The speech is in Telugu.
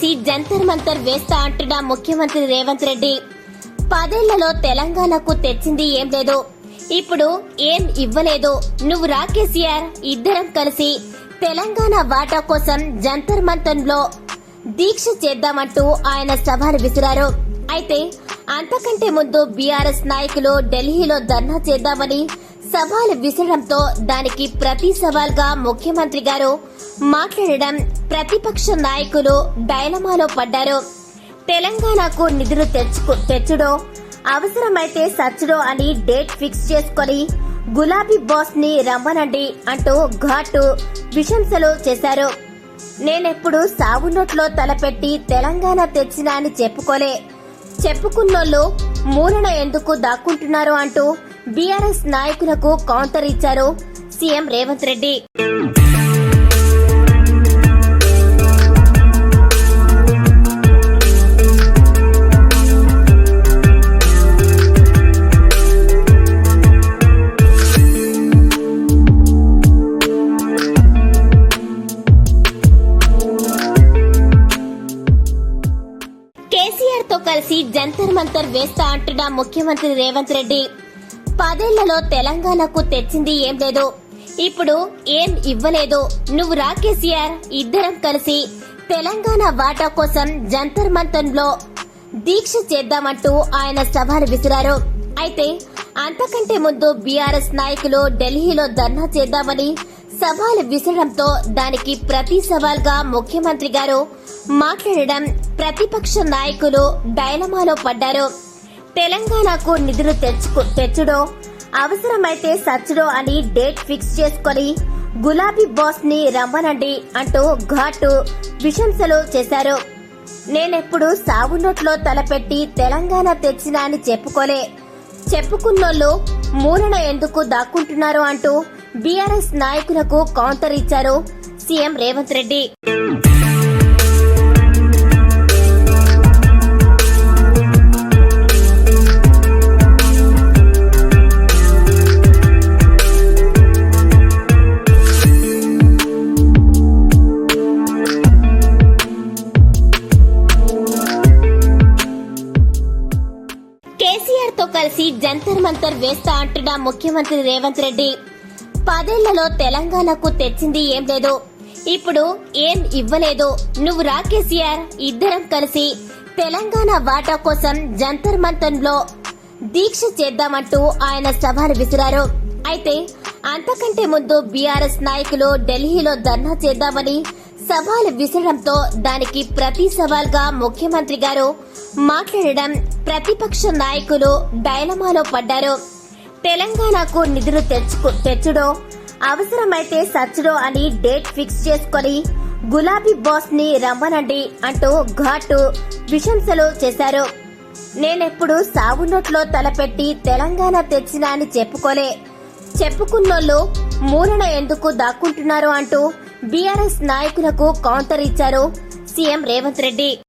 కలిసి జంతర్ మంతర్ వేస్తా అంటున్న ముఖ్యమంత్రి రేవంత్ రెడ్డి 10 ఏళ్లలో తెలంగాణకు తెచ్చింది ఏం లేదు, ఇప్పుడు ఏం ఇవ్వలేదు, నువ్వు రా కేసీఆర్, ఇద్దరం కలిసి తెలంగాణ వాటా కోసం జంతర్ మంతర్ లో దీక్ష చేద్దామంటూ ఆయన సవాల్ విసిరారు. అయితే అంతకంటే ముందు బీఆర్ఎస్ నాయకులు ఢిల్లీలో ధర్నా చేద్దామని సవాల్ విసరడంతో దానికి ప్రతి సవాల్ గా ముఖ్యమంత్రి గారు మాట్లాడడం ప్రతిపక్ష నాయకులు డైలమాలో పడ్డారు. తెలంగాణకు నిధులు తెచ్చుడో అవసరమైతే సచ్చుడో అని డేట్ ఫిక్స్ చేసుకుని గులాబీ బాస్ ని రమ్మనండి అంటూ ఘాటు విశంసలు చేశారు. నేనెప్పుడు సాగు నోట్లో తలపెట్టి తెలంగాణ తెచ్చినా అని చెప్పుకున్నోళ్లు మూలన ఎందుకు దాక్కుంటున్నారు అంటూ బీఆర్ఎస్ నాయకులకు కౌంటర్ ఇచ్చారు సీఎం రేవంత్ రెడ్డి. కేసీఆర్ తో కలిసి జంతర్ మంతర్ వేస్తా అంటున్న ముఖ్యమంత్రి రేవంత్ రెడ్డి 10 ఏళ్లలో తెలంగాణకు తెచ్చింది ఏం లేదు, ఇప్పుడు ఏం ఇవ్వలేదు, నువ్వు రా కేసీఆర్, ఇద్దరం కలిసి తెలంగాణ వాటా కోసం జంతర్ మంతర్ లో దీక్ష చేద్దామంటూ ఆయన సవాల్ విసిరారు. అయితే అంతకంటే ముందు బీఆర్ఎస్ నాయకులు ఢిల్లీలో ధర్నా చేద్దామని సవాల్ విసరడంతో దానికి ప్రతి సవాల్ గా ముఖ్యమంత్రి గారు మాట్లాడడం ప్రతిపక్ష నాయకులు డైలమాలో పడ్డారు. తెలంగాణకు నిధులు తెచ్చుడో అవసరమైతే సచ్చుడో అని డేట్ ఫిక్స్ చేసుకుని గులాబీ బాస్ ని రమ్మనండి అంటూ ఘాటు విశంసలు చేశారు. నేనెప్పుడు సాగు నోట్లో తలపెట్టి తెలంగాణ తెచ్చినా అని చెప్పుకున్నోళ్లు మూలన ఎందుకు దాక్కుంటున్నారు అంటూ బీఆర్ఎస్ నాయకులకు కౌంటర్ ఇచ్చారు సీఎం రేవంత్ రెడ్డి. కేసీఆర్ తో కలిసి జంతర్ మంతర్ వేస్తా అంటున్న ముఖ్యమంత్రి రేవంత్ రెడ్డి 10 ఏళ్లలో తెలంగాణకు తెచ్చింది ఏం లేదు, ఇప్పుడు ఏం ఇవ్వలేదు, నువ్వు రా కేసీఆర్, ఇద్దరం కలిసి తెలంగాణ వాటా కోసం జంతర్ మంతర్ లో దీక్ష చేద్దామంటూ ఆయన సవాల్ విసిరారు. అయితే అంతకంటే ముందు బీఆర్ఎస్ నాయకులు ఢిల్లీలో ధర్నా చేద్దామని సవాల్ విసరడంతో దానికి ప్రతి సవాల్ గా ముఖ్యమంత్రి గారు మాట్లాడడం ప్రతిపక్ష నాయకులు డైలమాలో పడ్డారు. తెలంగాణకు నిధులు తెచ్చుడో అవసరమైతే సచ్చుడో అని డేట్ ఫిక్స్ చేసుకుని గులాబీ బాస్ ని రమ్మనండి అంటూ ఘాటు విశంసలు చేశారు. నేనెప్పుడు సాగు నోట్లో తలపెట్టి తెలంగాణ తెచ్చినా అని చెప్పుకున్నోళ్లు మూలన ఎందుకు దాక్కుంటున్నారు అంటూ బీఆర్ఎస్ నాయకులకు కౌంటర్ ఇచ్చారు సీఎం రేవంత్ రెడ్డి.